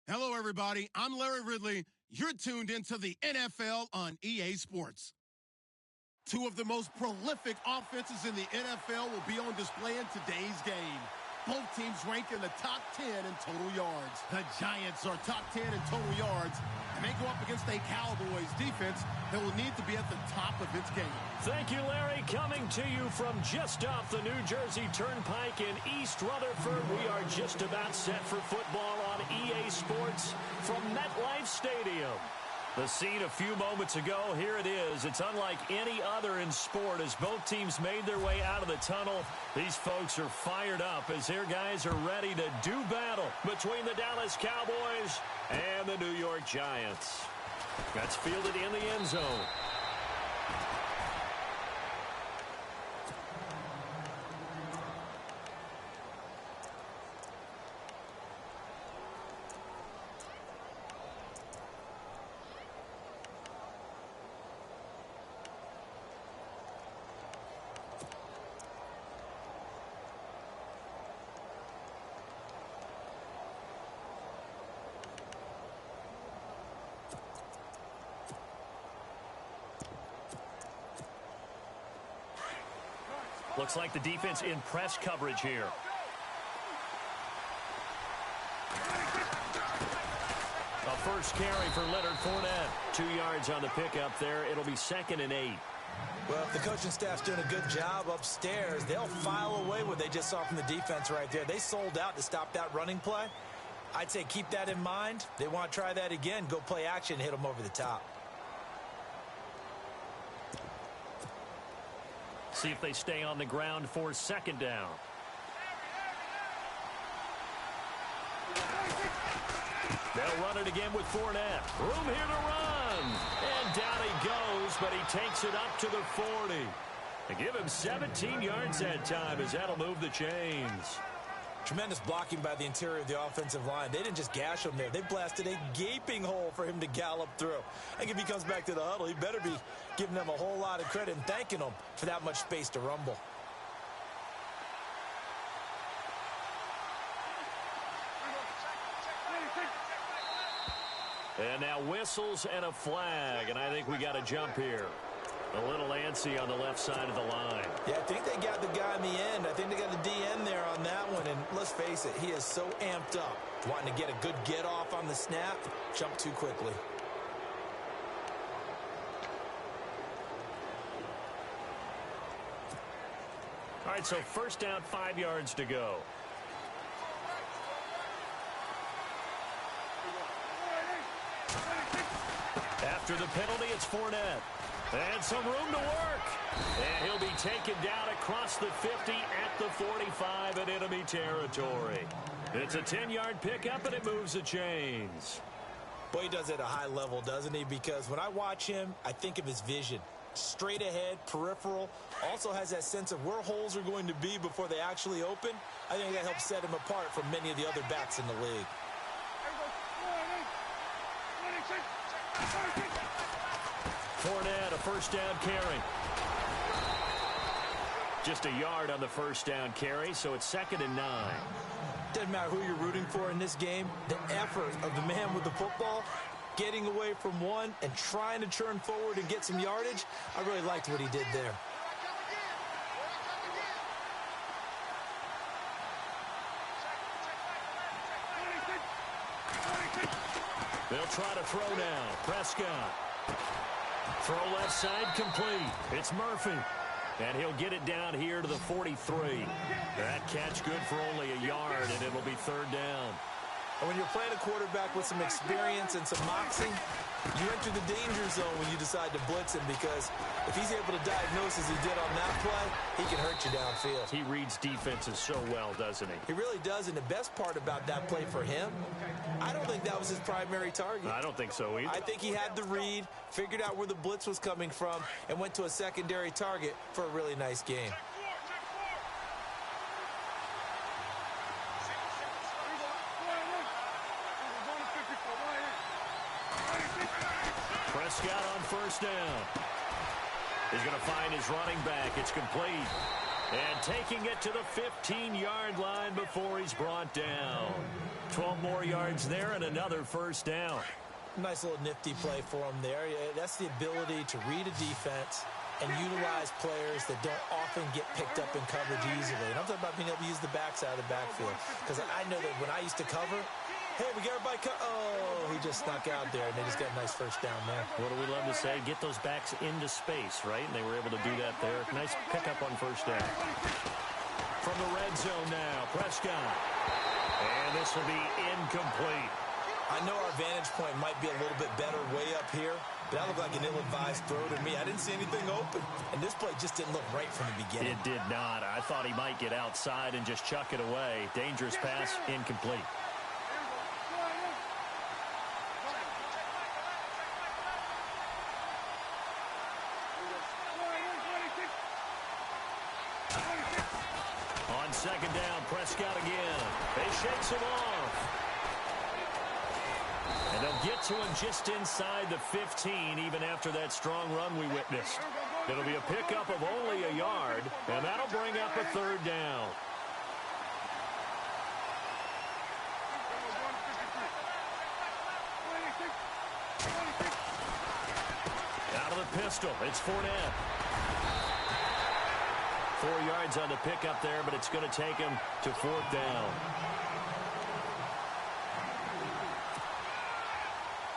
Hello, everybody. I'm Larry Ridley. You're tuned into the NFL on EA Sports. Two of the most prolific offenses in the NFL will be on display in today's game. Both teams rank in the top 10 in total yards. The Giants are top 10 in total yards, and they go up against a Cowboys defense that will need to be at the top of its game. Thank you, Larry. Coming to you from just off the New Jersey Turnpike in East Rutherford, we are just about set for football on EA Sports from MetLife Stadium. The scene a few moments ago, here it is. It's unlike any other in sport as both teams made their way out of the tunnel. These folks are fired up as their guys are ready to do battle between the Dallas Cowboys and the New York Giants. That's fielded in the end zone. Looks like the defense in press coverage here. A first carry for Leonard Fournette. 2 yards on the pickup there. It'll be 2nd and 8. Well, if the coaching staff's doing a good job upstairs, they'll file away what they just saw from the defense right there. They sold out to stop that running play. I'd say keep that in mind. They want to try that again. Go play action, hit them over the top. See if they stay on the ground for 2nd down. They'll run it again with Fournette. Room here to run. And down he goes, but he takes it up to the 40. They give him 17 yards that time as that'll move the chains. Tremendous blocking by the interior of the offensive line. They didn't just gash him there. They blasted a gaping hole for him to gallop through. I think if he comes back to the huddle, he better be giving them a whole lot of credit and thanking them for that much space to rumble. And now whistles and a flag, and I think we got a jump here. A little antsy on the left side of the line. Yeah, I think they got the guy in the end. I think they got the DN there on that one. And let's face it, he is so amped up. Wanting to get a good get off on the snap. Jump too quickly. All right, so first down, 5 yards to go. After the penalty, it's Fournette. And some room to work. And he'll be taken down across the 50 at the 45 in enemy territory. It's a 10-yard pickup, and it moves the chains. Boy, he does it at a high level, doesn't he? Because when I watch him, I think of his vision. Straight ahead, peripheral. Also has that sense of where holes are going to be before they actually open. I think that helps set him apart from many of the other backs in the league. Fournette, a first down carry. Just a yard on the first down carry, so it's 2nd and 9. Doesn't matter who you're rooting for in this game. The effort of the man with the football, getting away from one and trying to turn forward and get some yardage, I really liked what he did there. They'll try to throw now. Prescott. Throw left side complete. It's Murphy. And he'll get it down here to the 43. That catch good for only a yard, and it'll be 3rd down. And when you're playing a quarterback with some experience and some moxie, you enter the danger zone when you decide to blitz him, because if he's able to diagnose as he did on that play, he can hurt you downfield. He reads defenses so well, doesn't he? He really does, and the best part about that play for him, I don't think that was his primary target. I don't think so either. I think he had the read, figured out where the blitz was coming from, and went to a secondary target for a really nice game. Prescott on first down. He's going to find his running back. It's complete. And taking it to the 15-yard line before he's brought down. 12 more yards there and another first down. Nice little nifty play for him there. That's the ability to read a defense and utilize players that don't often get picked up in coverage easily. And I'm talking about being able to use the backside of the backfield. Because I know that when I used to cover, hey, we got everybody oh, he just snuck out there, and they just got a nice first down there. What do we love to say? Get those backs into space, right? And they were able to do that there. Nice pickup on first down. From the red zone now, Prescott. And this will be incomplete. I know our vantage point might be a little bit better way up here, but that looked like an ill-advised throw to me. I didn't see anything open, and this play just didn't look right from the beginning. It did not. I thought he might get outside and just chuck it away. Dangerous pass, incomplete. On second down, Prescott again. They shakes him off. And they'll get to him just inside the 15, even after that strong run we witnessed. It'll be a pickup of only a yard, and that'll bring up a third down. Out of the pistol, it's Fournette. 4 yards on the pickup there, but it's going to take him to fourth down.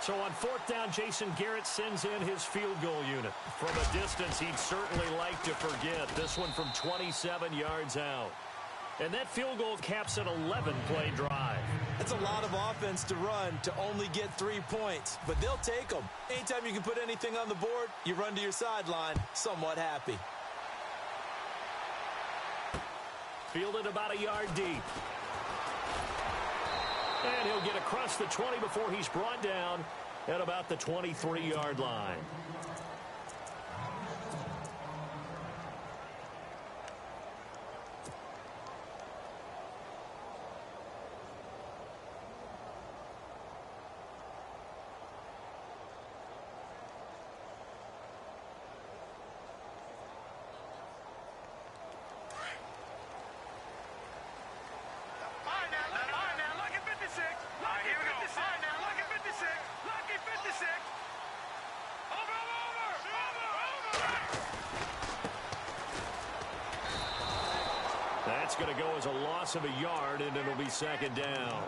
So on fourth down, Jason Garrett sends in his field goal unit. From a distance, he'd certainly like to forget. This one from 27 yards out. And that field goal caps an 11-play drive. That's a lot of offense to run to only get 3 points, but they'll take them. Anytime you can put anything on the board, you run to your sideline somewhat happy. Fielded about a yard deep. And he'll get across the 20 before he's brought down at about the 23-yard line. That's going to go as a loss of a yard, and it'll be second down.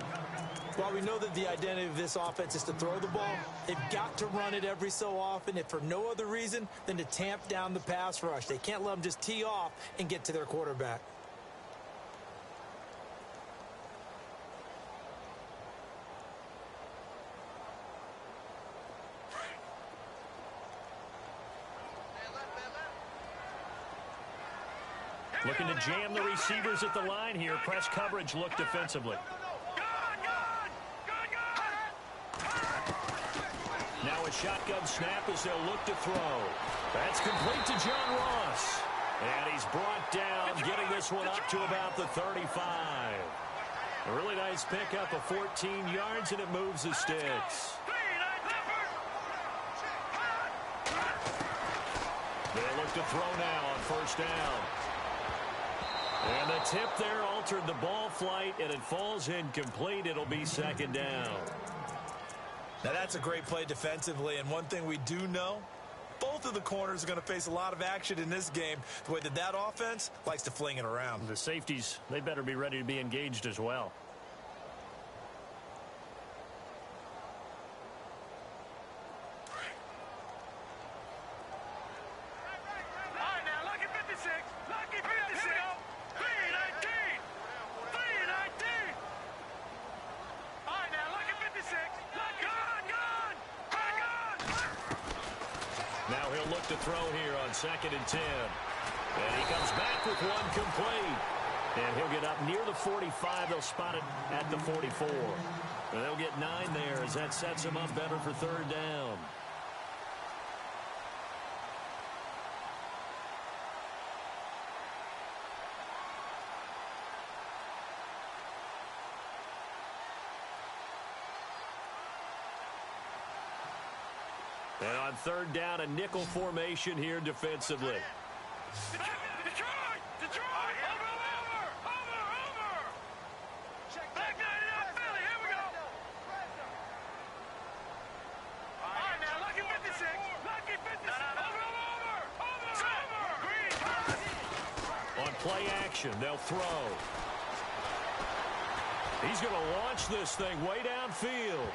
While we know that the identity of this offense is to throw the ball, they've got to run it every so often, if for no other reason than to tamp down the pass rush. They can't let them just tee off and get to their quarterback. Looking to jam the receivers at the line here. Press coverage look defensively. Now a shotgun snap as they'll look to throw. That's complete to John Ross. And he's brought down, getting this one up to about the 35. A really nice pickup of 14 yards, and it moves the sticks. They look to throw now on first down. And the tip there altered the ball flight, and it falls incomplete. It'll be second down. Now that's a great play defensively, and one thing we do know, both of the corners are going to face a lot of action in this game, the way that offense likes to fling it around. The safeties, they better be ready to be engaged as well. Now he'll look to throw here on 2nd and 10. And he comes back with one complete. And he'll get up near the 45. They'll spot it at the 44. And they'll get 9 there as that sets him up better for third down. And on third down, a nickel formation here defensively. Detroit! On play action, they'll throw. He's going to launch this thing way downfield.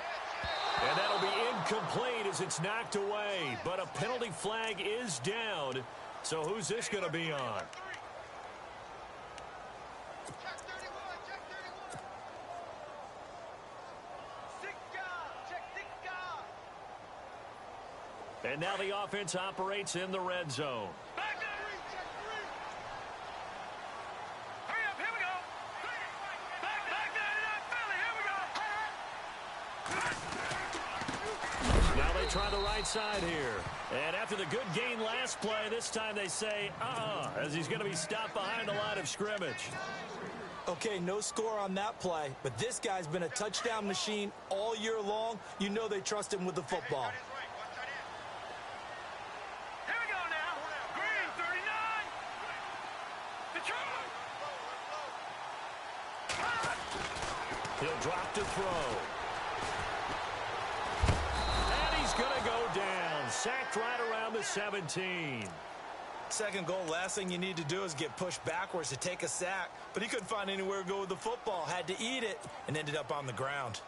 And that'll be incomplete as it's knocked away. But a penalty flag is down. So who's this going to be on? And now the offense operates in the red zone. Now they try the right side here. And after the good gain last play, this time they say, as he's going to be stopped behind the line of scrimmage. Okay, no score on that play, but this guy's been a touchdown machine all year long. You know they trust him with the football. Here we go now. Green, 39. He'll drop to throw. Going to go down. Sacked right around the 17. Second goal, last thing you need to do is get pushed backwards to take a sack. But he couldn't find anywhere to go with the football. Had to eat it and ended up on the ground.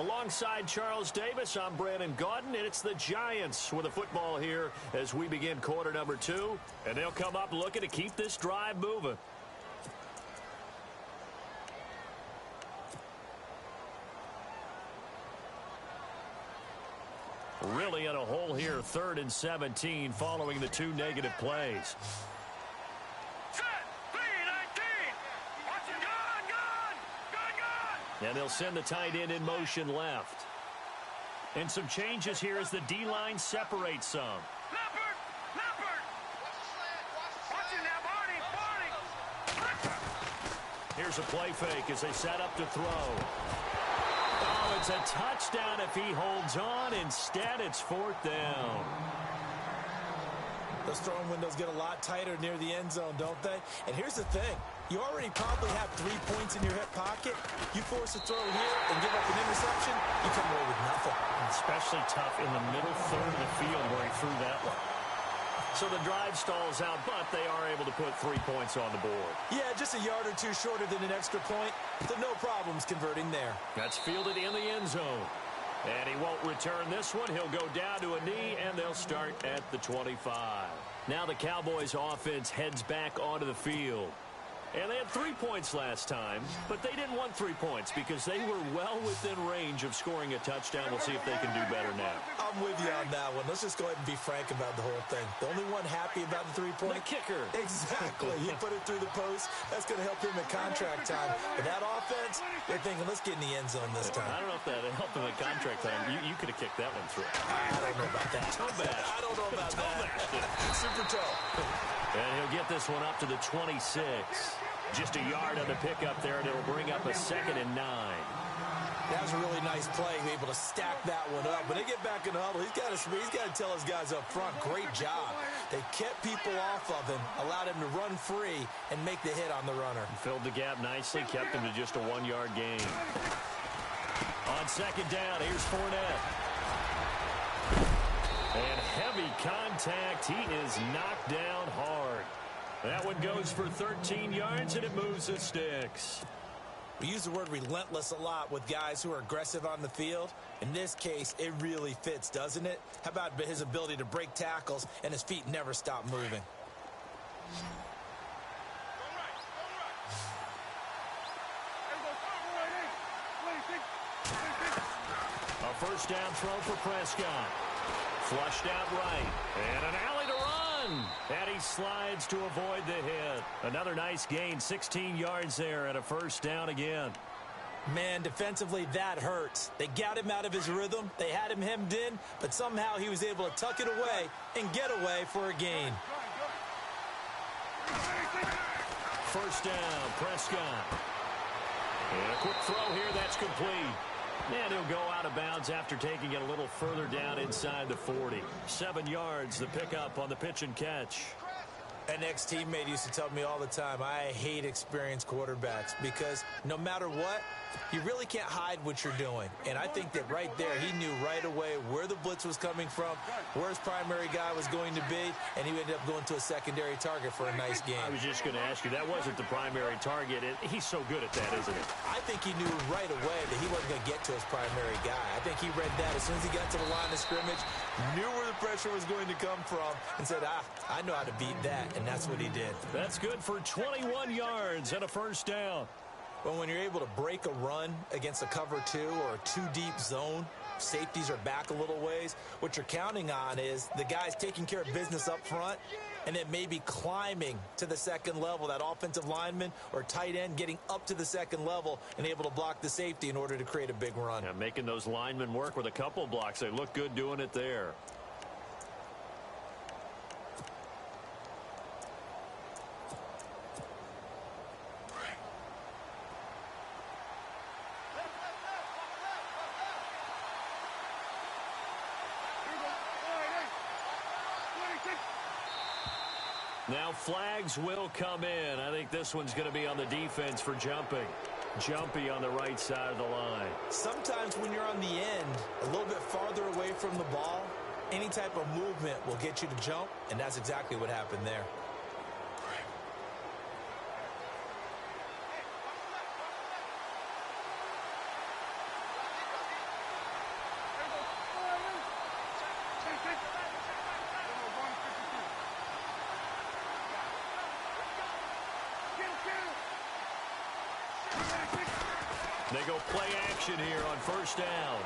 Alongside Charles Davis, I'm Brandon Gaudin, and it's the Giants with the football here as we begin quarter number 2. And they'll come up looking to keep this drive moving. Really in a hole here, 3rd and 17 following the 2 negative plays. And they'll send the tight end in motion left. And some changes here as the D-line separates some. Leopard! Watch it now, Barney! Here's a play fake as they set up to throw. Oh, it's a touchdown if he holds on. Instead, it's 4th down. Those throwing windows get a lot tighter near the end zone, don't they? And here's the thing. You already probably have 3 points in your hip pocket. You force a throw here and give up an interception, you come away with nothing. Especially tough in the middle third of the field where he threw that one. So the drive stalls out, but they are able to put 3 points on the board. Yeah, just a yard or 2 shorter than an extra point, so no problems converting there. That's fielded in the end zone. And he won't return this one. He'll go down to a knee, and they'll start at the 25. Now the Cowboys offense heads back onto the field. And they had 3 points last time, but they didn't want 3 points because they were well within range of scoring a touchdown. We'll see if they can do better now. I'm with you on that one. Let's just go ahead and be frank about the whole thing. The only one happy about the 3-point? The kicker. Exactly. He put it through the post. That's going to help him at contract time. But that offense, they're thinking, let's get in the end zone this time. I don't know if that helped him at contract time. You could have kicked that one through. I don't know about that. I don't know about that. Super toe. And he'll get this one up to the 26. Just a yard on the pickup there, and it'll bring up a 2nd and 9. That was a really nice play, able to stack that one up. When they get back in the huddle, he's got to tell his guys up front, great job. They kept people off of him, allowed him to run free, and make the hit on the runner. Filled the gap nicely, kept him to just a 1-yard gain. On 2nd down, here's Fournette. And heavy contact. He is knocked down hard. That one goes for 13 yards, and it moves the sticks. We use the word relentless a lot with guys who are aggressive on the field. In this case, it really fits, doesn't it? How about his ability to break tackles and his feet never stop moving? A 1st down throw for Prescott. Flushed out right. And an alley to run. And he slides to avoid the hit. Another nice gain, 16 yards there, and a 1st down again. Man, defensively, that hurts. They got him out of his rhythm. They had him hemmed in, but somehow he was able to tuck it away and get away for a gain. First down, Prescott. And a quick throw here, that's complete. And he'll go out of bounds after taking it a little further down inside the 40. 7 yards, the pickup on the pitch and catch. An ex-teammate used to tell me all the time, I hate experienced quarterbacks because no matter what, you really can't hide what you're doing. And I think that right there, he knew right away where the blitz was coming from, where his primary guy was going to be, and he ended up going to a secondary target for a nice game. I was just going to ask you, that wasn't the primary target. He's so good at that, isn't he? I think he knew right away that he wasn't going to get to his primary guy. I think he read that as soon as he got to the line of scrimmage, knew where the pressure was going to come from, and said, I know how to beat that, and that's what he did. That's good for 21 yards and a first down. But when you're able to break a run against a cover 2 or a 2-deep zone, safeties are back a little ways, what you're counting on is the guys taking care of business up front and then maybe climbing to the second level, that offensive lineman or tight end getting up to the second level and able to block the safety in order to create a big run. Yeah, making those linemen work with a couple blocks. They look good doing it there. Now flags will come in. I think this one's going to be on the defense for jumping. Jumpy on the right side of the line. Sometimes when you're on the end, a little bit farther away from the ball, any type of movement will get you to jump, and that's exactly what happened there. They go play action here on first down.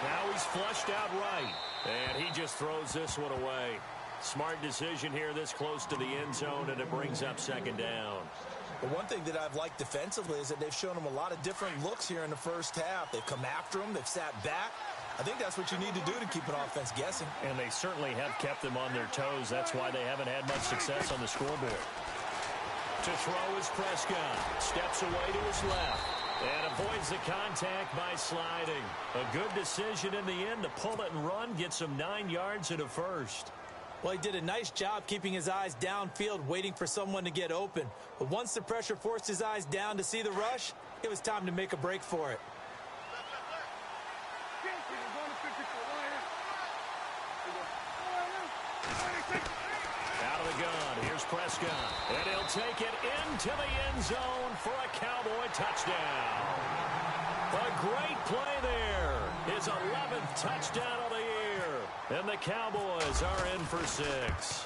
Now he's flushed out right. And he just throws this one away. Smart decision here this close to the end zone, and it brings up second down. But one thing that I've liked defensively is that they've shown him a lot of different looks here in the first half. They've come after him. They've sat back. I think that's what you need to do to keep an offense guessing. And they certainly have kept them on their toes. That's why they haven't had much success on the scoreboard. To throw is Prescott. Steps away to his left. And avoids the contact by sliding. A good decision in the end to pull it and run. Gets him 9 yards and a first. Well, he did a nice job keeping his eyes downfield, waiting for someone to get open. But once the pressure forced his eyes down to see the rush, it was time to make a break for it. Out of the gun, here's Prescott. And he'll take it into the end zone for a Cowboy touchdown. A great play there. His 11th touchdown of the year. And the Cowboys are in for 6.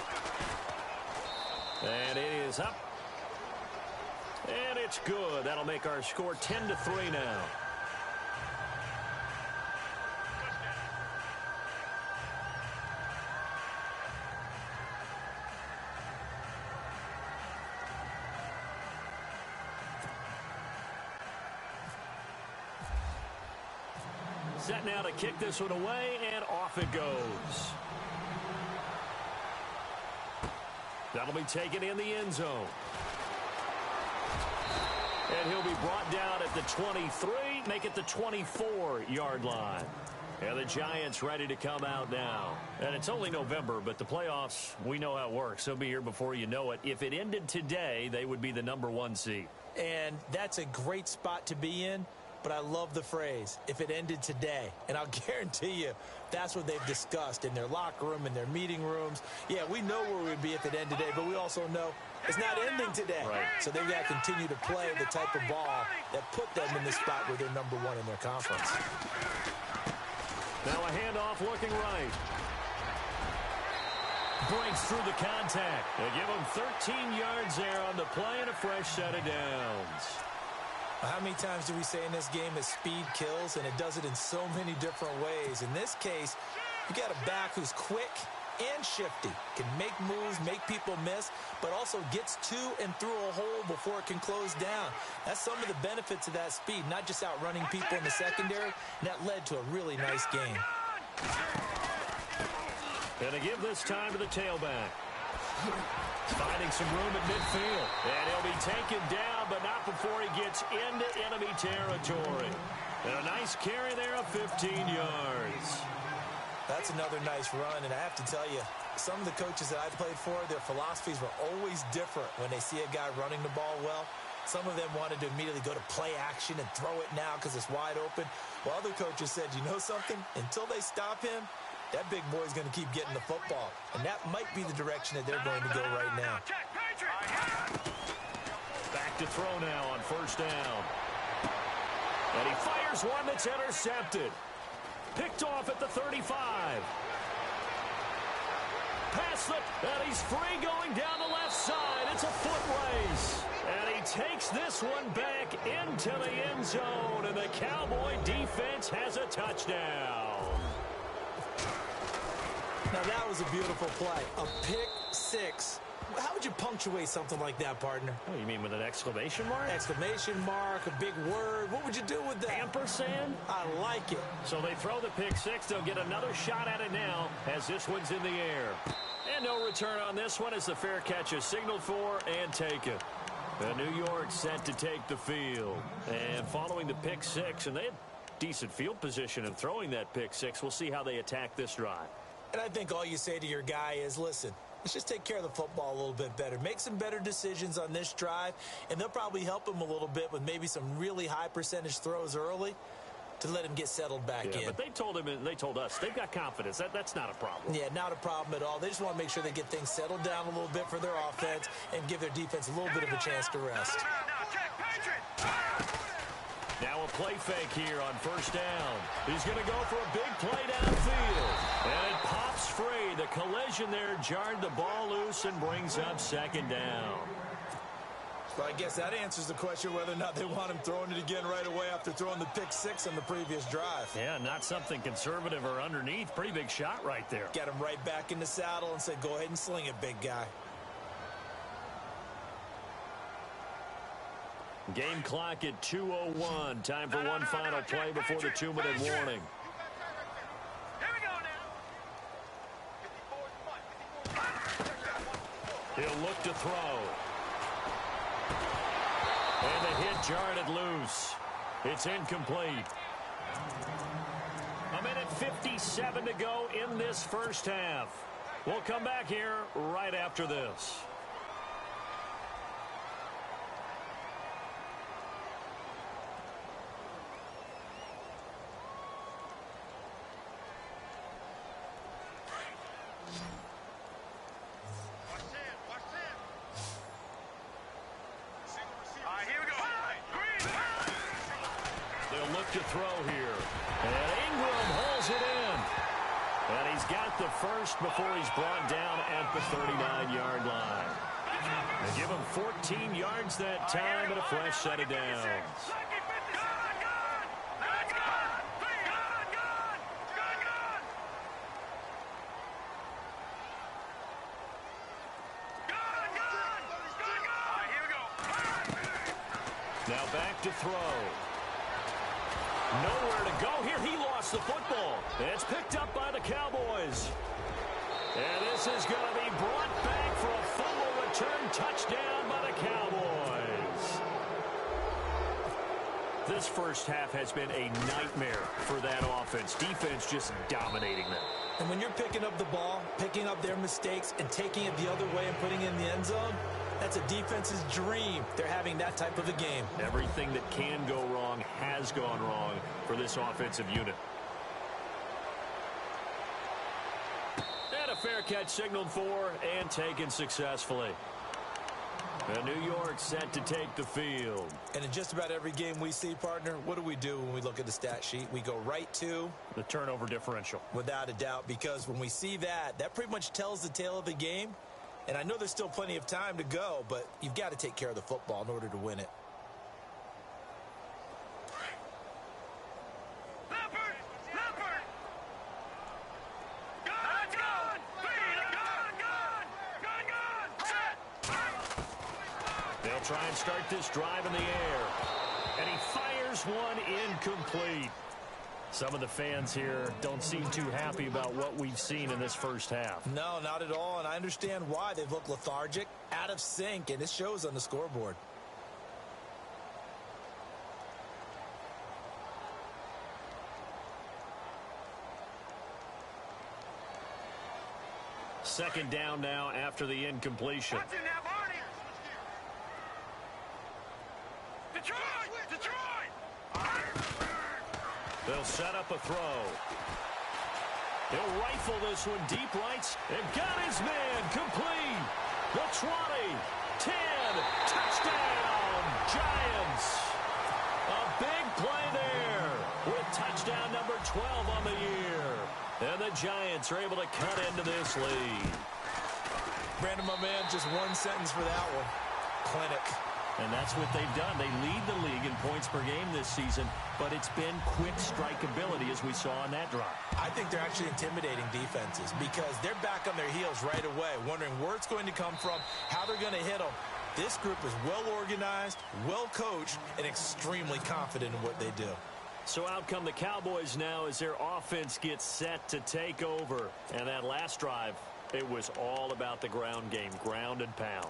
And it is up. And it's good. That'll make our score 10-3 now. Set now to kick this one away, and off it goes. That'll be taken in the end zone. And he'll be brought down at the 23, make it the 24-yard line. And the Giants ready to come out now. And it's only November, but the playoffs, we know how it works. They'll be here before you know it. If it ended today, they would be the #1 seed. And that's a great spot to be in. But I love the phrase, if it ended today. And I'll guarantee you, that's what they've discussed in their locker room, in their meeting rooms. Yeah, we know where we'd be if it ended today, but we also know it's not ending today. Right. So they've got to continue to play the type of ball that put them in the spot where they're #1 in their conference. Now a handoff looking right. Breaks through the contact. They give him 13 yards there on the play and a fresh set of downs. How many times do we say in this game that speed kills, and it does it in so many different ways? In this case, you got a back who's quick and shifty, can make moves, make people miss, but also gets to and through a hole before it can close down. That's some of the benefits of that speed, not just outrunning people in the secondary, and that led to a really nice game. And to give this time to the tailback. Finding some room at midfield. And he'll be taken down, but not before he gets into enemy territory. And a nice carry there of 15 yards. That's another nice run, and I have to tell you, some of the coaches that I played for, their philosophies were always different when they see a guy running the ball well. Some of them wanted to immediately go to play action and throw it now because it's wide open. While other coaches said, you know something? Until they stop him, that big boy's going to keep getting the football. And that might be the direction that they're going to go right now. Back to throw now on first down. And he fires one that's intercepted. Picked off at the 35. Pass slip, and he's free going down the left side. It's a foot race. And he takes this one back into the end zone, and the Cowboy defense has a touchdown. Now, that was a beautiful play. A pick six. How would you punctuate something like that, partner? Oh, you mean with an exclamation mark? Exclamation mark, a big word. What would you do with that? Ampersand? I like it. So they throw the pick six. They'll get another shot at it now as this one's in the air. And no return on this one as the fair catch is signaled for and taken. The New York set to take the field. And following the pick six, and they had decent field position in throwing that pick six. We'll see how they attack this drive. And I think all you say to your guy is, listen, let's just take care of the football a little bit better. Make some better decisions on this drive, and they'll probably help him a little bit with maybe some really high percentage throws early to let him get settled back in. But they told him and they told us they've got confidence. That's not a problem. Yeah, not a problem at all. They just want to make sure they get things settled down a little bit for their offense and give their defense a little bit of a chance to rest. Now a play fake here on first down. He's going to go for a big play downfield. And it pops free. The collision there jarred the ball loose and brings up second down. So I guess that answers the question whether or not they want him throwing it again right away after throwing the pick six on the previous drive. Yeah, not something conservative or underneath. Pretty big shot right there. Get him right back in the saddle and say, go ahead and sling it, big guy. Game clock at 2:01. Time for one final play before the 2-minute warning. Here we go now. He'll look to throw. And the hit jarred it loose. It's incomplete. A minute 57 to go in this first half. We'll come back here right after this. To throw here. And Ingram holds it in. And he's got the first before he's brought down at the 39-yard line. They give him 14 yards that time and a fresh set of downs. Now back to throw. Nowhere to go here. He lost the football. It's picked up by the Cowboys. And this is going to be brought back for a fumble return touchdown by the Cowboys. This first half has been a nightmare for that offense. Defense just dominating them. And when you're picking up the ball, picking up their mistakes, and taking it the other way and putting it in the end zone, that's a defense's dream. They're having that type of a game. Everything that can go wrong has gone wrong for this offensive unit. And a fair catch signaled for and taken successfully. And New York set to take the field. And in just about every game we see, partner, what do we do when we look at the stat sheet? We go right to the turnover differential. Without a doubt, because when we see that, that pretty much tells the tale of the game. And I know there's still plenty of time to go, but you've got to take care of the football in order to win it. They'll try and start this drive in the air. And he fires one incomplete. Some of the fans here don't seem too happy about what we've seen in this first half. No, not at all, and I understand why. They've looked lethargic, out of sync, and it shows on the scoreboard. Second down now after the incompletion. Watch it now, Barney. Detroit! They'll set up a throw. He'll rifle this one deep right and got his man complete. The 20, 10, touchdown, Giants. A big play there with touchdown number 12 on the year. And the Giants are able to cut into this lead. Brandon, my man, just one sentence for that one. Clinic. And that's what they've done. They lead the league in points per game this season, but it's been quick strikeability as we saw on that drive. I think they're actually intimidating defenses because they're back on their heels right away, wondering where it's going to come from, how they're going to hit them. This group is well organized, well coached, and extremely confident in what they do. So out come the Cowboys now as their offense gets set to take over. And that last drive, it was all about the ground game, ground and pound.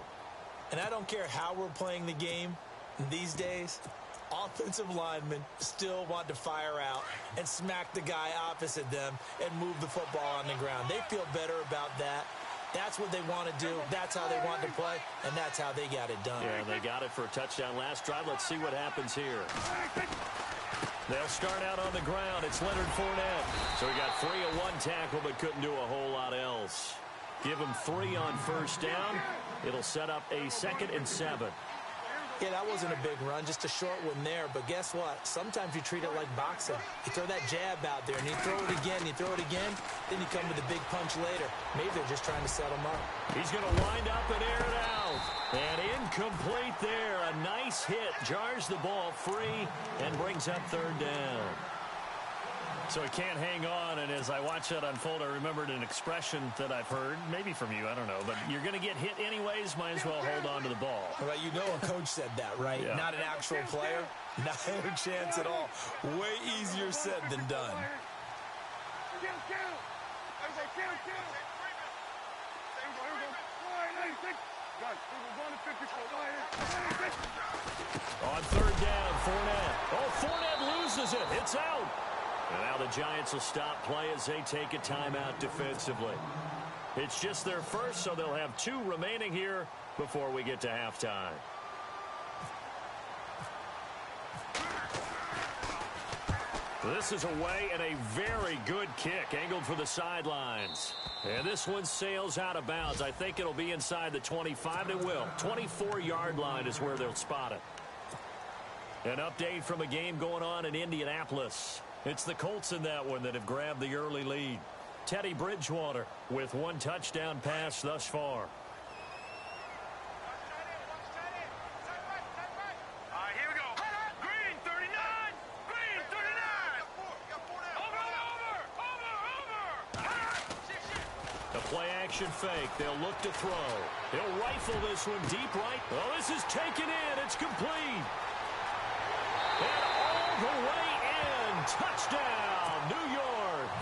And I don't care how we're playing the game these days, offensive linemen still want to fire out and smack the guy opposite them and move the football on the ground. They feel better about that. That's what they want to do. That's how they want to play, and that's how they got it done. Yeah, they got it for a touchdown last drive. Let's see what happens here. They'll start out on the ground. It's Leonard Fournette. So he got 3 of 1 tackle, but couldn't do a whole lot else. Give him 3 on first down. It'll set up a 2nd and 7. Yeah, that wasn't a big run, just a short one there. But guess what? Sometimes you treat it like boxing. You throw that jab out there, and you throw it again, you throw it again, then you come with a big punch later. Maybe they're just trying to set him up. He's going to wind up and air it out. And incomplete there. A nice hit. Jars the ball free and brings up 3rd down. So he can't hang on, and as I watch that unfold, I remembered an expression that I've heard, maybe from you, I don't know, but you're going to get hit anyways, might as well hold on to the ball. Well, you know a coach said that, right? Yeah. Not an actual player. Not a chance at all. Way easier said than done. On 3rd down, Fournette. Oh, Fournette loses it. It's out. And now the Giants will stop play as they take a timeout defensively. It's just their first, so they'll have 2 remaining here before we get to halftime. This is away and a very good kick angled for the sidelines. And this one sails out of bounds. I think it'll be inside the 25. It will. 24-yard line is where they'll spot it. An update from a game going on in Indianapolis. It's the Colts in that one that have grabbed the early lead. Teddy Bridgewater with 1 touchdown pass thus far. Here we go. Green 39. Green 39. Over. The play action fake. They'll look to throw. He'll rifle this one deep right. Oh, this is taken in. It's complete. And all the way in. Touchdown, New York.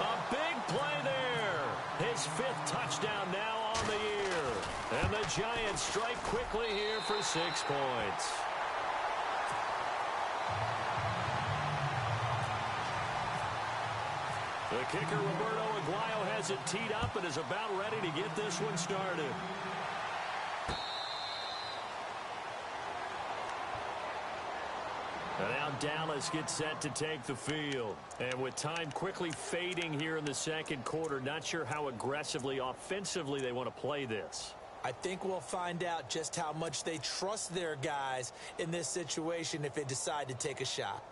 A big play there. His 5th touchdown now on the year. And the Giants strike quickly here for 6 points. The kicker, Roberto Aguayo, has it teed up and is about ready to get this one started. And now Dallas gets set to take the field. And with time quickly fading here in the 2nd quarter, not sure how aggressively, offensively they want to play this. I think we'll find out just how much they trust their guys in this situation if they decide to take a shot.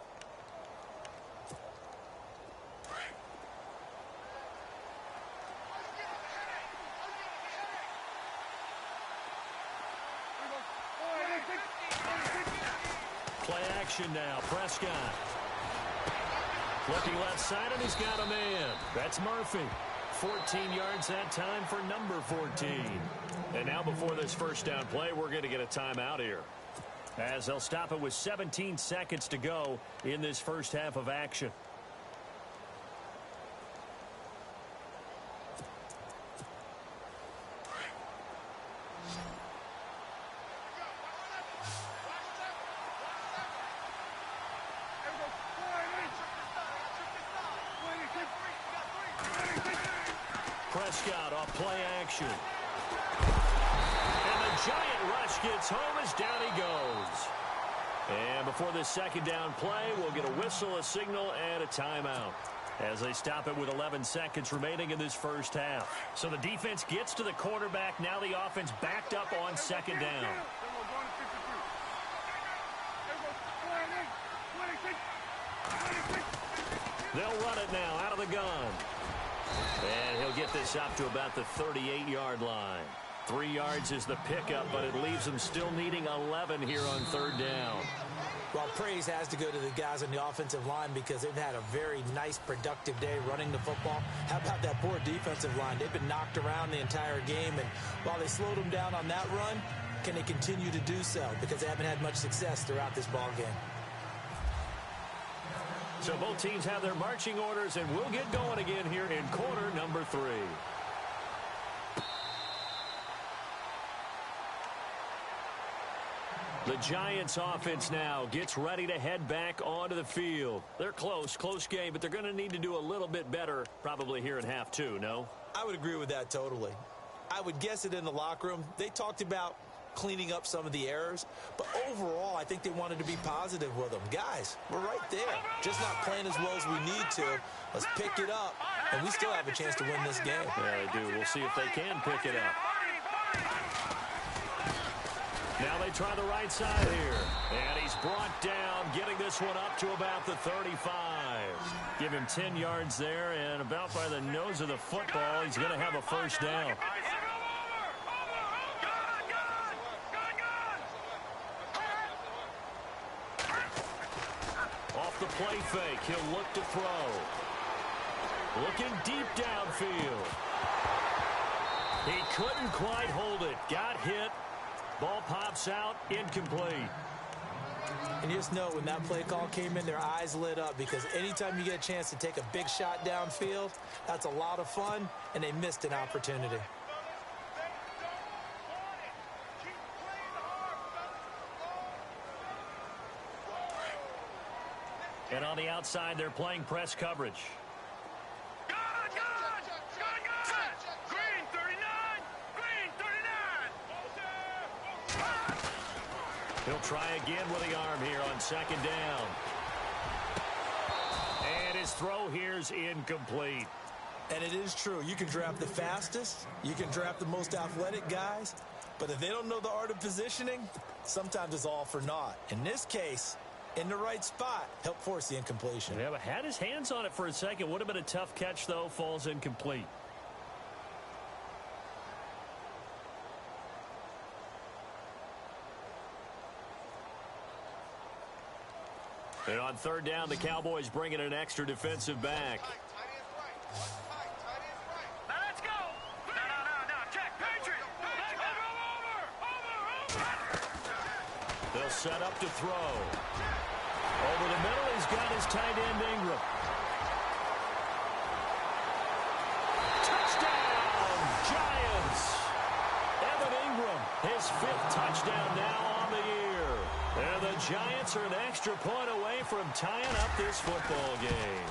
Play action now. Prescott. Looking left side, and he's got a man. That's Murphy. 14 yards that time for number 14. And now before this first down play, we're going to get a timeout here. As they'll stop it with 17 seconds to go in this first half of action. Prescott off play action. And the giant rush gets home as down he goes. And before this second down play, we'll get a whistle, a signal, and a timeout as they stop it with 11 seconds remaining in this first half. So the defense gets to the quarterback. Now the offense backed up on second down. They'll run it now out of the gun. And he'll get this up to about the 38-yard line. 3 yards is the pickup, but it leaves them still needing 11 here on third down. Well, praise has to go to the guys on the offensive line because they've had a very nice, productive day running the football. How about that poor defensive line? They've been knocked around the entire game, and while they slowed them down on that run, can they continue to do so? Because they haven't had much success throughout this ball game. So both teams have their marching orders, and we'll get going again here in quarter number 3. The Giants offense now gets ready to head back onto the field. They're close game, but they're going to need to do a little bit better probably here in half 2, no? I would agree with that totally. I would guess it in the locker room. They talked about cleaning up some of the errors, but overall I think they wanted to be positive with them. Guys, we're right there, just not playing as well as we need to. Let's pick it up, and we still have a chance to win this game. Yeah, they do. We'll see if they can pick it up. Now they try the right side here, and he's brought down, getting this one up to about the 35. Give him 10 yards there, and about by the nose of the football, he's going to have a first down. The play fake. He'll look to throw. Looking deep downfield. He couldn't quite hold it. Got hit. Ball pops out. Incomplete. And you just know when that play call came in, their eyes lit up because anytime you get a chance to take a big shot downfield, that's a lot of fun, and they missed an opportunity. And on the outside, they're playing press coverage. Green 39! Green 39! He'll try again with the arm here on second down. And his throw here's incomplete. And it is true. You can draft the fastest. You can draft the most athletic guys. But if they don't know the art of positioning, sometimes it's all for naught. In this case, in the right spot, help force the incompletion. Yeah, but had his hands on it for a second. Would have been a tough catch, though. Falls incomplete. And on third down, the Cowboys bring in an extra defensive back. Now let's go! No, check, Patriot! Over! They'll set up to throw. Over the middle, he's got his tight end, Ingram. Touchdown, Giants! Evan Ingram, his 5th touchdown now on the year. And the Giants are an extra point away from tying up this football game.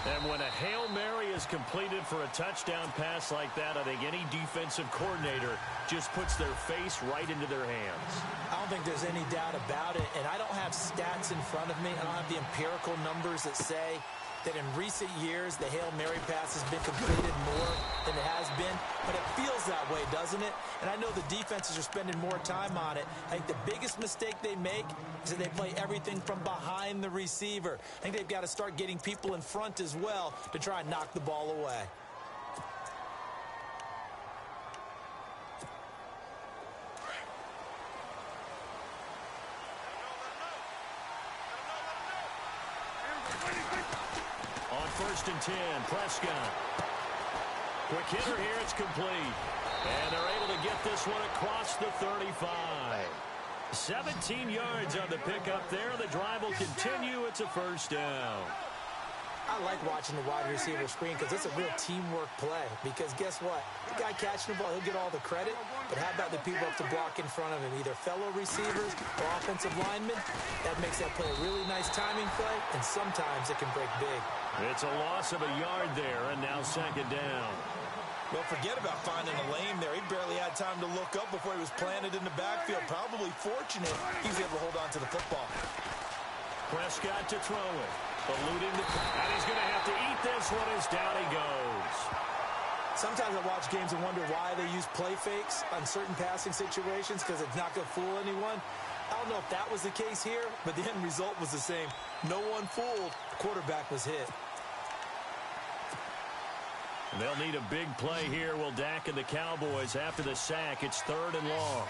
And when a Hail Mary is completed for a touchdown pass like that, I think any defensive coordinator just puts their face right into their hands. I don't think there's any doubt about it, and I don't have stats in front of me. I don't have the empirical numbers that say that in recent years the Hail Mary pass has been completed more than it has been, but it feels that way, doesn't it? And I know the defenses are spending more time on it. I think the biggest mistake they make is that they play everything from behind the receiver. I think they've got to start getting people in front as well to try and knock the ball away. On 1st and 10, Prescott. Quick hitter here, it's complete. And they're able to get this one across the 35. 17 yards on the pickup there. The drive will continue. It's a first down. I like watching the wide receiver screen because it's a real teamwork play. Because guess what? The guy catching the ball, he'll get all the credit. But how about the people up to block in front of him? Either fellow receivers or offensive linemen. That makes that play a really nice timing play, and sometimes it can break big. It's a loss of a yard there, and now second down. Well, forget about finding a lane there. He barely had time to look up before he was planted in the backfield. Probably fortunate he was able to hold on to the football. Prescott to throw it. Eluding the... And he's going to have to eat this one as down he goes. Sometimes I watch games and wonder why they use play fakes on certain passing situations because it's not going to fool anyone. I don't know if that was the case here, but the end result was the same. No one fooled. The quarterback was hit. They'll need a big play here. Will Dak and the Cowboys after the sack. It's third and long.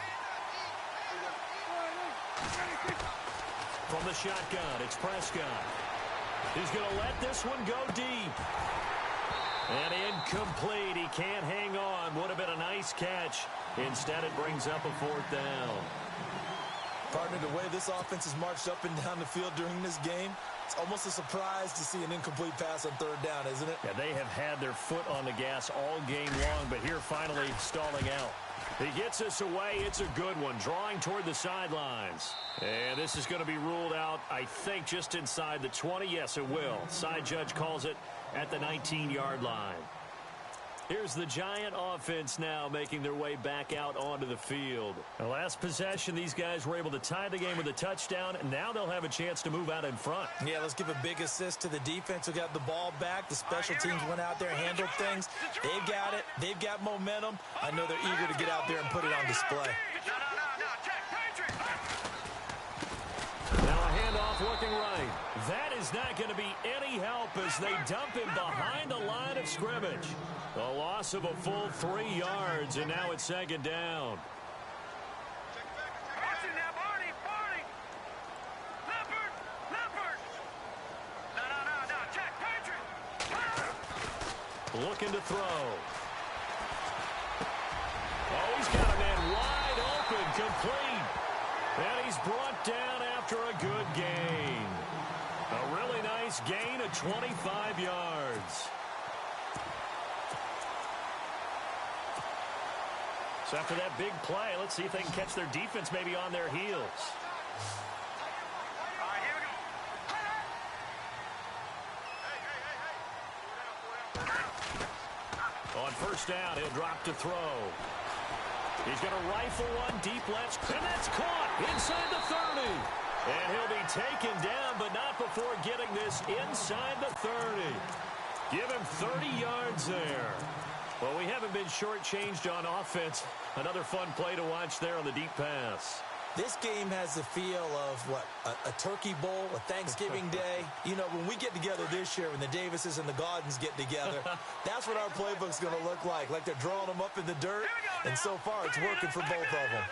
From the shotgun, it's Prescott. He's going to let this one go deep. And incomplete. He can't hang on. Would have been a nice catch. Instead, it brings up a fourth down. Partner, the way this offense has marched up and down the field during this game, it's almost a surprise to see an incomplete pass on third down, isn't it? Yeah, they have had their foot on the gas all game long, but here finally stalling out. He gets us away. It's a good one, drawing toward the sidelines. And this is going to be ruled out, I think, just inside the 20. Yes, it will. Side judge calls it at the 19-yard line. Here's the Giant offense now making their way back out onto the field. The last possession, these guys were able to tie the game with a touchdown, and now they'll have a chance to move out in front. Yeah, let's give a big assist to the defense who got the ball back. The special teams went out there and handled things. They've got it. They've got momentum. I know they're eager to get out there and put it on display. Now a handoff looking right. That is not going to be any help as they dump him behind the line of scrimmage. A loss of a full 3 yards, and now it's second down. Looking to throw. Oh, he's got a man wide open, complete. And he's brought down after a good gain. A really nice gain of 25 yards. So after that big play, let's see if they can catch their defense maybe on their heels. On first down, he'll drop to throw. He's going to rifle one deep left, and that's caught inside the 30. And he'll be taken down, but not before getting this inside the 30. Give him 30 yards there. Well, we haven't been shortchanged on offense. Another fun play to watch there on the deep pass. This game has the feel of, what, a turkey bowl, a Thanksgiving day. You know, when we get together this year, when the Davises and the Gaudens get together, that's what our playbook's going to look like. Like they're drawing them up in the dirt, and so far it's working for both of them.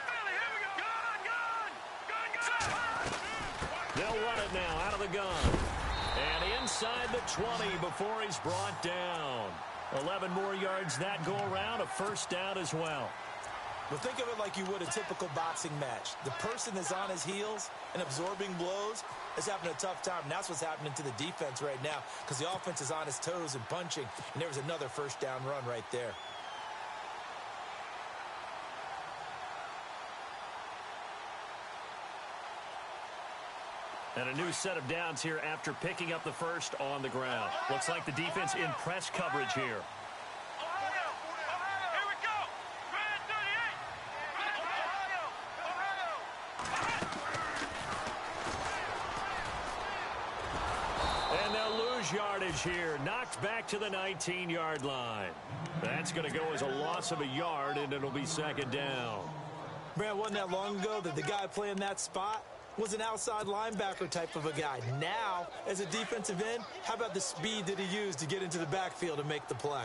They'll run it now out of the gun. And inside the 20 before he's brought down. 11 more yards that go around, a first down as well. Well, think of it like you would a typical boxing match. The person is on his heels and absorbing blows is having a tough time. And that's what's happening to the defense right now because the offense is on his toes and punching. And there was another first down run right there. And a new set of downs here after picking up the first on the ground. Looks like the defense in press coverage here. And they'll lose yardage here. Knocked back to the 19-yard line. That's going to go as a loss of a yard, and it'll be second down. Brad, wasn't that long ago that the guy playing that spot was an outside linebacker type of a guy. Now, as a defensive end, how about the speed that he used to get into the backfield and make the play?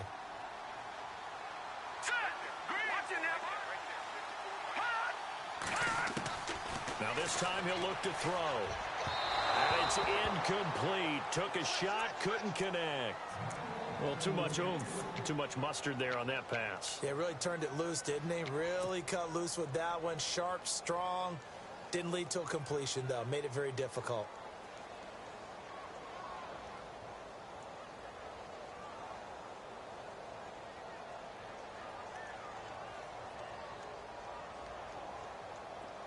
Now this time he'll look to throw. And it's incomplete. Took a shot, couldn't connect. Well, too much oomph, too much mustard there on that pass. Yeah, really turned it loose, didn't he? Really cut loose with that one. Sharp, strong. Didn't lead to a completion, though. Made it very difficult.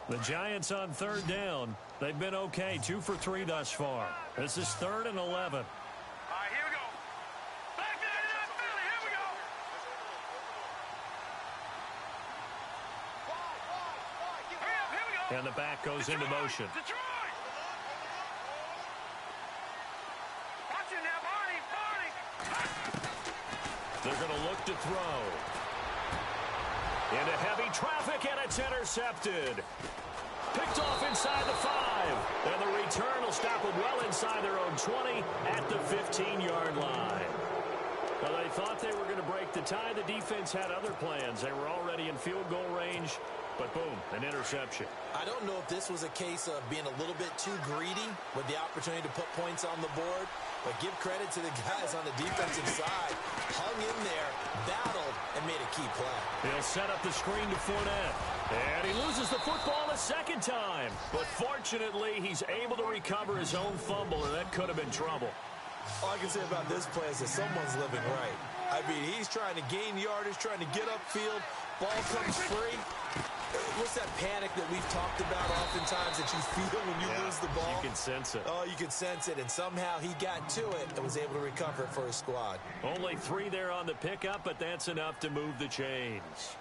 The Giants on third down. They've been okay, 2 for 3 thus far. This is 3rd and 11. All right, here we go. Back to that Philly. Here we go. Here we go. And the back goes into motion. Detroit. Watch it now, Barney. They're going to look to throw. Into heavy traffic, and it's intercepted. Picked off inside the 5. And the return will stop them well inside their own 20 at the 15-yard line. Well, they thought they were going to break the tie. The defense had other plans. They were already in field goal range, but boom, an interception. I don't know if this was a case of being a little bit too greedy with the opportunity to put points on the board, but give credit to the guys on the defensive side. Hung in there, battled, and made a key play. He'll set up the screen to Fournette. And he loses the football a second time. But fortunately, he's able to recover his own fumble, and that could have been trouble. All I can say about this play is that someone's living right. I mean, he's trying to gain yardage, trying to get upfield. Ball comes free. What's that panic that we've talked about oftentimes that you feel when you lose the ball? You can sense it. Oh, you can sense it. And somehow he got to it and was able to recover it for his squad. Only 3 there on the pickup, but that's enough to move the chains.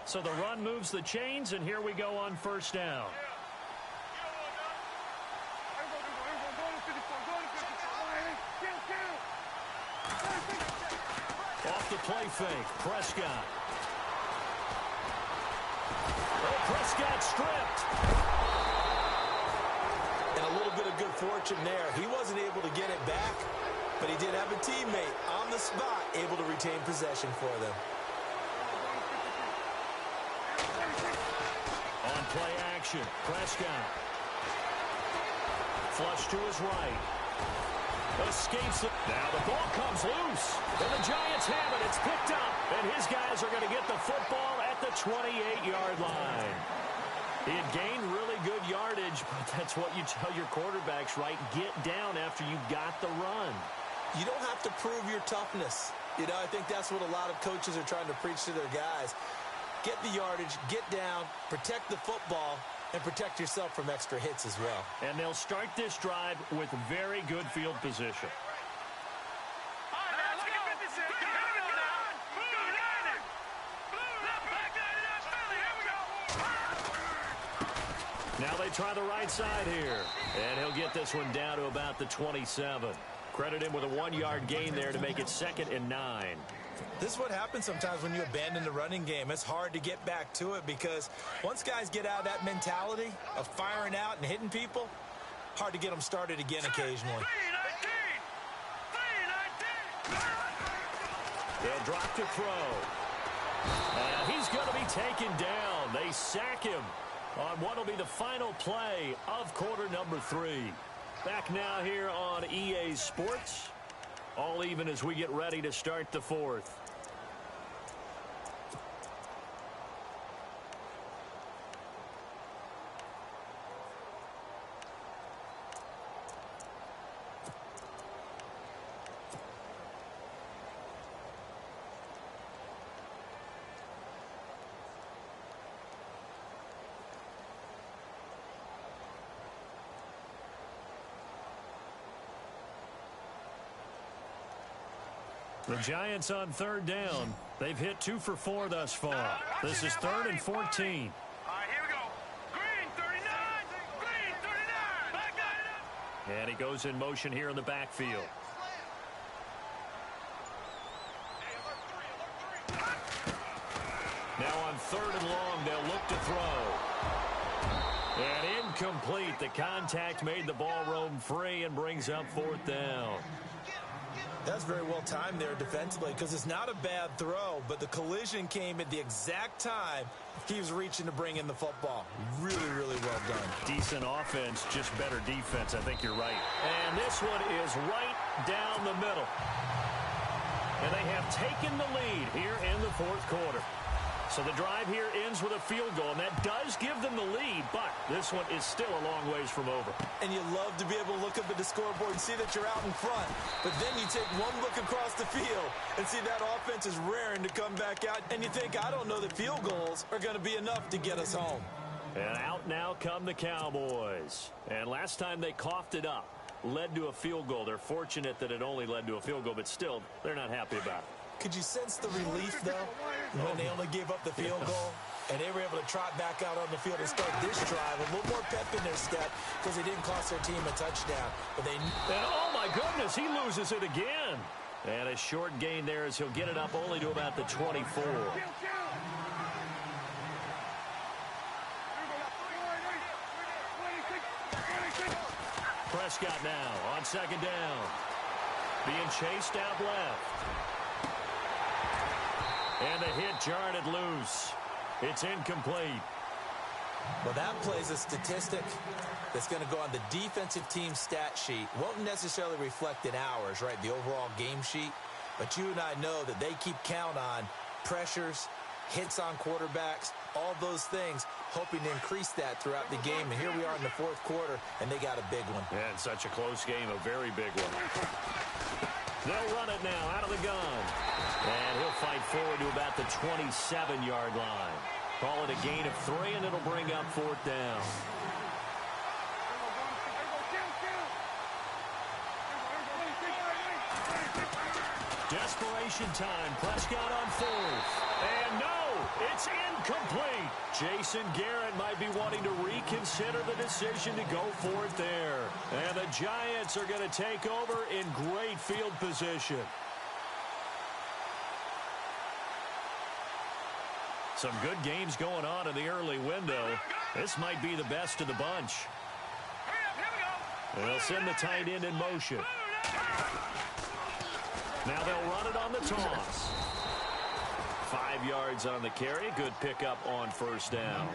So the run moves the chains, and here we go on first down. Off the play fake, Prescott. Oh, Prescott stripped. And a little bit of good fortune there. He wasn't able to get it back, but he did have a teammate on the spot able to retain possession for them. On play action, Prescott. Flush to his right. Escapes it. Now the ball comes loose. And the Giants have it. It's picked up. And his guys are going to get the football at the 28-yard line. He had gained really good yardage, but that's what you tell your quarterbacks, right? Get down after you got the run. You don't have to prove your toughness. You know, I think that's what a lot of coaches are trying to preach to their guys. Get the yardage, get down, protect the football, and protect yourself from extra hits as well. And they'll start this drive with very good field position. Now they try the right side here. And he'll get this one down to about the 27. Credit him with a 1-yard gain there to make it 2nd and 9. This is what happens sometimes when you abandon the running game. It's hard to get back to it because once guys get out of that mentality of firing out and hitting people, hard to get them started again occasionally. They'll drop to throw. And he's going to be taken down. They sack him on what will be the final play of quarter number 3. Back now here on EA Sports. All even as we get ready to start the 4th. The Giants on third down. They've hit 2 for 4 thus far. This is 3rd and 14. All right, here we go. Green 39. Green 39. Back that up. And he goes in motion here in the backfield. Now on 3rd and long, they'll look to throw. And incomplete. The contact made the ball roam free and brings up 4th down. That's very well timed there defensively because it's not a bad throw, but the collision came at the exact time he was reaching to bring in the football. Really, really well done. Decent offense, just better defense. I think you're right. And this one is right down the middle. And they have taken the lead here in the 4th quarter. So the drive here ends with a field goal, and that does give them the lead, but this one is still a long ways from over. And you love to be able to look up at the scoreboard and see that you're out in front. But then you take one look across the field and see that offense is raring to come back out. And you think, I don't know that field goals are going to be enough to get us home. And out now come the Cowboys. And last time they coughed it up, led to a field goal. They're fortunate that it only led to a field goal, but still, they're not happy about it. Could you sense the relief, though, when they only gave up the field goal? And they were able to trot back out on the field and start this drive. A little more pep in their step because they didn't cost their team a touchdown. But they... And oh, my goodness, he loses it again. And a short gain there as he'll get it up only to about the 24. Prescott now on second down. Being chased out left. And a hit jarred it loose. It's incomplete. Well, that plays a statistic that's going to go on the defensive team stat sheet. Won't necessarily reflect in ours, right, the overall game sheet. But you and I know that they keep count on pressures, hits on quarterbacks, all those things, hoping to increase that throughout the game. And here we are in the fourth quarter, and they got a big one. And such a close game, a very big one. They'll run it now out of the gun. And he'll fight forward to about the 27-yard line. Call it a gain of 3, and it'll bring up fourth down. Desperation time. Prescott on fourth. And no, it's incomplete. Jason Garrett might be wanting to reconsider the decision to go for it there. And the Giants are going to take over in great field position. Some good games going on in the early window. This might be the best of the bunch. And they'll send the tight end in motion. Now they'll run it on the toss. 5 yards on the carry. Good pickup on first down.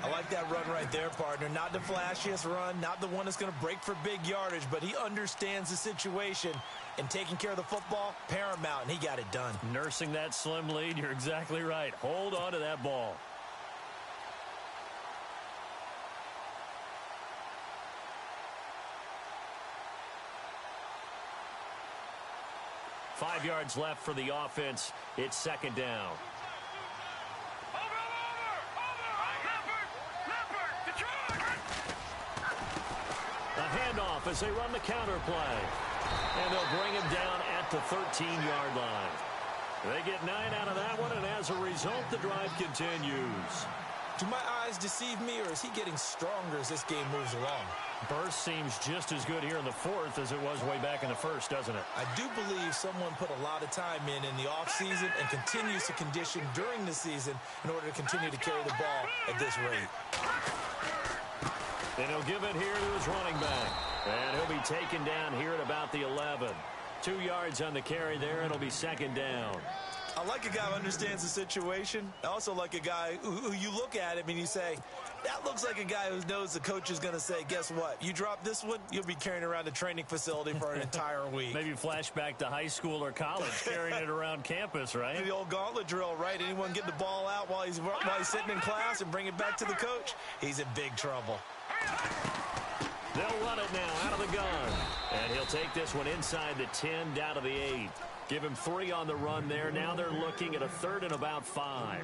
I like that run right there, partner. Not the flashiest run, not the one that's going to break for big yardage, but he understands the situation, and taking care of the football, paramount, and he got it done. Nursing that slim lead, you're exactly right. Hold on to that ball. Five yards left for the offense. It's second down. A handoff as they run the counter play. And they'll bring him down at the 13-yard line. They get 9 out of that one, and as a result, the drive continues. Do my eyes deceive me, or is he getting stronger as this game moves along? Burst seems just as good here in the fourth as it was way back in the first, doesn't it? I do believe someone put a lot of time in the offseason and continues to condition during the season in order to continue to carry the ball at this rate. And he'll give it here to his running back. And he'll be taken down here at about the 11. 2 yards on the carry there, and it'll be second down. I like a guy who understands the situation. I also like a guy who you look at him and you say, that looks like a guy who knows the coach is going to say, guess what? You drop this one, you'll be carrying around the training facility for an entire week. Maybe flashback to high school or college, carrying it around campus, right? The old gauntlet drill, right? Anyone get the ball out while he's sitting in class and bring it back to the coach? He's in big trouble. They'll run it now out of the gun. And he'll take this one inside the 10, down to the 8. Give him 3 on the run there. Now they're looking at a 3rd and about 5.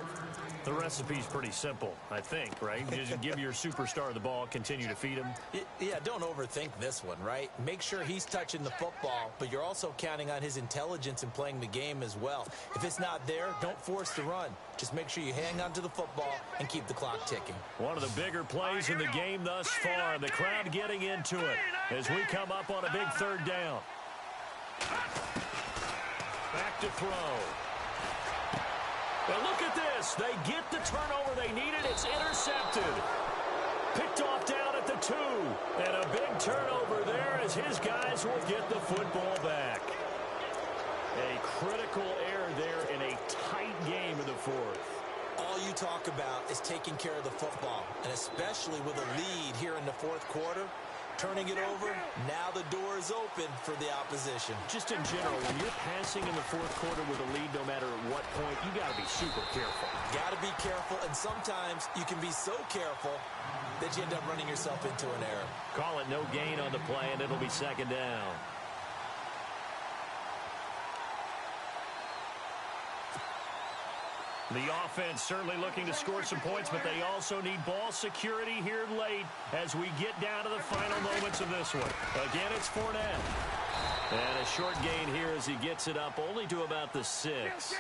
The recipe's pretty simple, I think, right? You just give your superstar the ball, continue to feed him. Yeah, don't overthink this one, right? Make sure he's touching the football, but you're also counting on his intelligence in playing the game as well. If it's not there, don't force the run. Just make sure you hang on to the football and keep the clock ticking. One of the bigger plays in the game thus far. The crowd getting into it as we come up on a big 3rd down. Back to throw. But look at this. They get the turnover they needed. It's intercepted. Picked off down at the 2. And a big turnover there as his guys will get the football back. A critical error there in a tight game in the 4th. All you talk about is taking care of the football, and especially with a lead here in the 4th quarter. turning it over. Now the door is open for the opposition. Just in general, when you're passing in the fourth quarter with a lead, no matter at what point, you got to be super careful. Got to be careful, and sometimes you can be so careful that you end up running yourself into an error. Call it no gain on the play, and it'll be second down. The offense certainly looking to score some points, but they also need ball security here late as we get down to the final moments of this one. Again, it's Fournette. And a short gain here as he gets it up only to about the 6.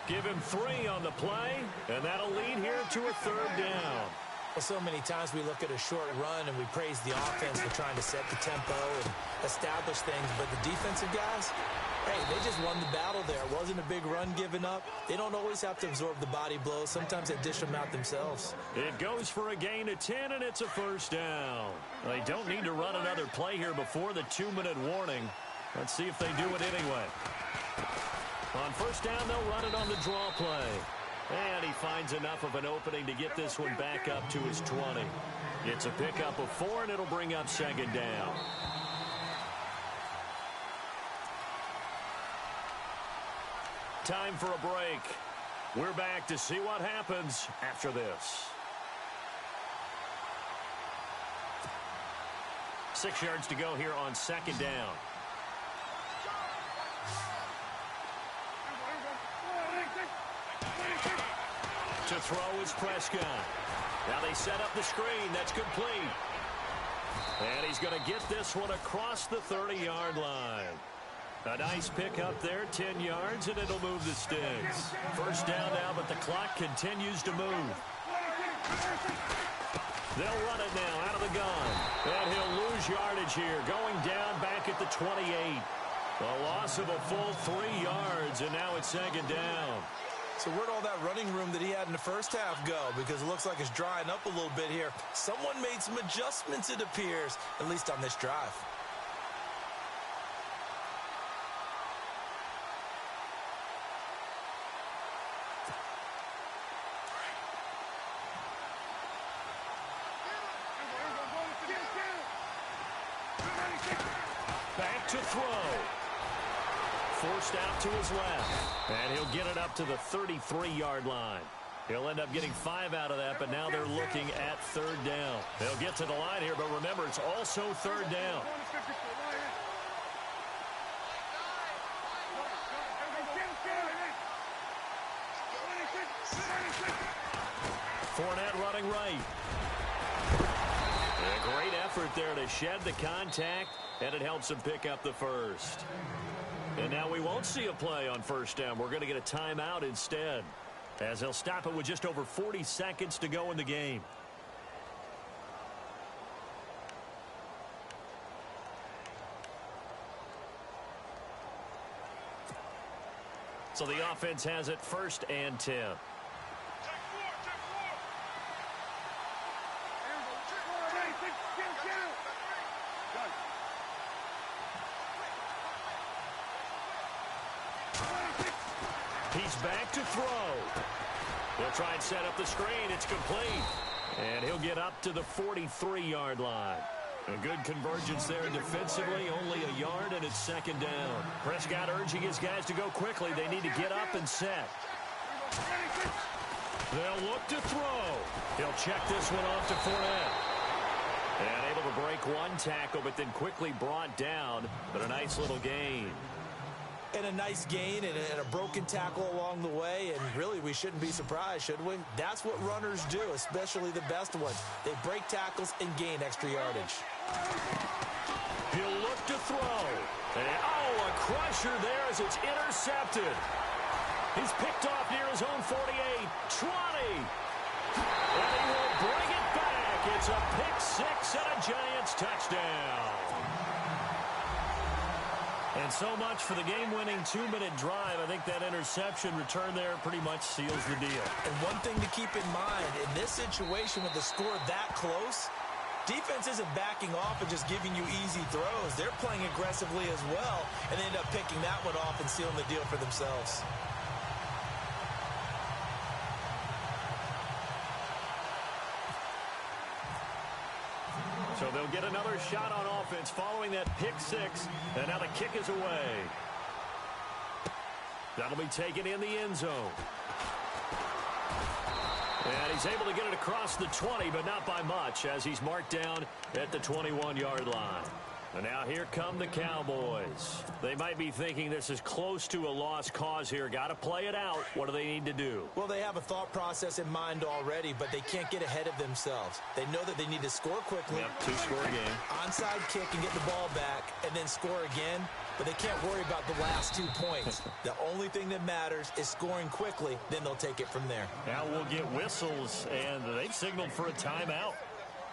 Give him 3 on the play, and that'll lead here to a third down. Well, so many times we look at a short run and we praise the offense for trying to set the tempo and establish things, but the defensive guys, hey, they just won the battle there. It wasn't a big run given up. They don't always have to absorb the body blows. Sometimes they dish them out themselves. It goes for a gain of 10, and it's a first down. They don't need to run another play here before the 2-minute warning. Let's see if they do it anyway. On first down, they'll run it on the draw play. And he finds enough of an opening to get this one back up to his 20. It's a pickup of 4, and it'll bring up second down. Time for a break. We're back to see what happens after this. 6 yards to go here on second down. To throw is Prescott. Now they set up the screen. That's complete. And he's going to get this one across the 30-yard line. A nice pick up there, 10 yards, and it'll move the sticks. First down now, but the clock continues to move. They'll run it now out of the gun. And he'll lose yardage here, going down back at the 28. A loss of a full 3 yards, and now it's second down. So where'd all that running room that he had in the first half go? Because it looks like it's drying up a little bit here. Someone made some adjustments, it appears, at least on this drive. Back to throw. Forced out to his left. And he'll get it up to the 33-yard line. He'll end up getting 5 out of that, but now they're looking at third down. They'll get to the line here, but remember, it's also third down. Fournette running right. A great effort there to shed the contact, and it helps him pick up the first. And now we won't see a play on first down. We're going to get a timeout instead, as they'll stop it with just over 40 seconds to go in the game. So the offense has it first and 10. He's back to throw. He'll try and set up the screen. It's complete. And he'll get up to the 43-yard line. A good convergence there defensively. Only a yard, and it's second down. Prescott urging his guys to go quickly. They need to get up and set. They'll look to throw. He'll check this one off to Fournette. And able to break one tackle, but then quickly brought down. But a nice little gain. And a nice gain and a broken tackle along the way, and really we shouldn't be surprised, should we? That's what runners do, especially the best ones. They break tackles and gain extra yardage. He'll look to throw. And, a crusher there as it's intercepted. He's picked off near his own 48, 20. And he will bring it back. It's a pick six and a Giants touchdown. And so much for the game-winning 2-minute drive. I think that interception return there pretty much seals the deal. And one thing to keep in mind, in this situation with the score that close, defense isn't backing off and just giving you easy throws. They're playing aggressively as well, and they end up picking that one off and sealing the deal for themselves. So they'll get another shot on offense following that pick six. And now the kick is away. That'll be taken in the end zone. And he's able to get it across the 20, but not by much, as he's marked down at the 21-yard line. And now here come the Cowboys. They might be thinking this is close to a lost cause here. Got to play it out. What do they need to do? Well, they have a thought process in mind already, but they can't get ahead of themselves. They know that they need to score quickly. Yep, two-score game. Onside kick and get the ball back, and then score again. But they can't worry about the last 2 points. The only thing that matters is scoring quickly. Then they'll take it from there. Now we'll get whistles, and they've signaled for a timeout.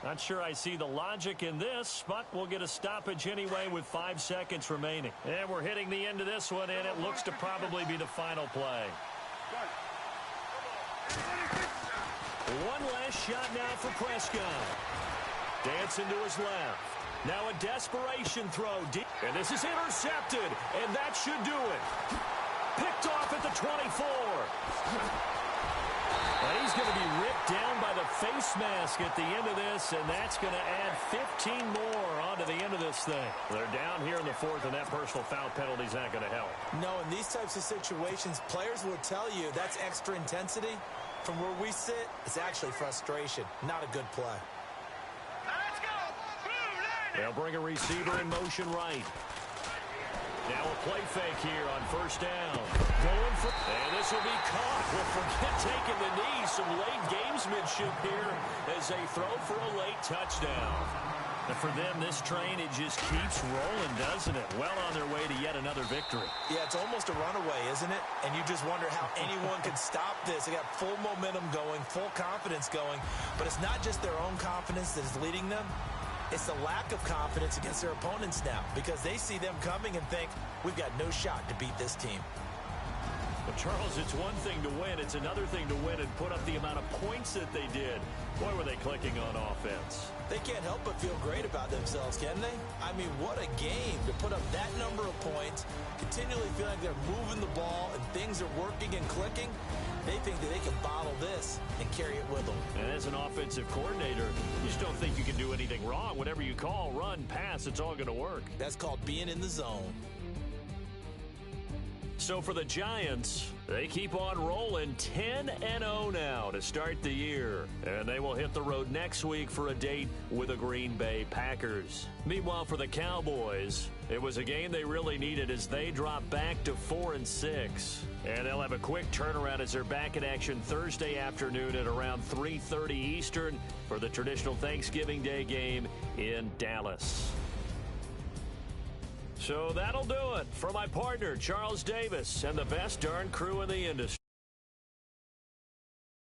Not sure I see the logic in this, but we'll get a stoppage anyway with 5 seconds remaining. And we're hitting the end of this one, and it looks to probably be the final play. One last shot now for Prescott. Dancing to his left. Now a desperation throw deep. And this is intercepted, and that should do it. Picked off at the 24. Well, he's going to be ripped down by the face mask at the end of this, and that's going to add 15 more onto the end of this thing. They're down here in the fourth, and that personal foul penalty is not going to help. No, in these types of situations, players will tell you that's extra intensity. From where we sit, it's actually frustration, not a good play. Let's go. They'll bring a receiver in motion right. Now a play fake here on first down. Going for, and this will be caught. Well, forget taking the knee. Some late gamesmanship here as they throw for a late touchdown. And for them, this train, it just keeps rolling, doesn't it? Well on their way to yet another victory. Yeah, it's almost a runaway, isn't it? And you just wonder how anyone can stop this. They got full momentum going, full confidence going. But it's not just their own confidence that is leading them. It's the lack of confidence against their opponents now, because they see them coming and think, we've got no shot to beat this team. But Charles, it's one thing to win. It's another thing to win and put up the amount of points that they did. Boy, were they clicking on offense. They can't help but feel great about themselves, can they? I mean, what a game to put up that number of points, continually feel like they're moving the ball and things are working and clicking. They think that they can bottle this and carry it with them. And as an offensive coordinator, you just don't think you can do anything wrong. Whatever you call, run, pass, it's all going to work. That's called being in the zone. So for the Giants, they keep on rolling 10-0 now to start the year. And they will hit the road next week for a date with the Green Bay Packers. Meanwhile, for the Cowboys, it was a game they really needed as they drop back to 4-6. And they'll have a quick turnaround as they're back in action Thursday afternoon at around 3:30 Eastern for the traditional Thanksgiving Day game in Dallas. So that'll do it for my partner, Charles Davis, and the best darn crew in the industry.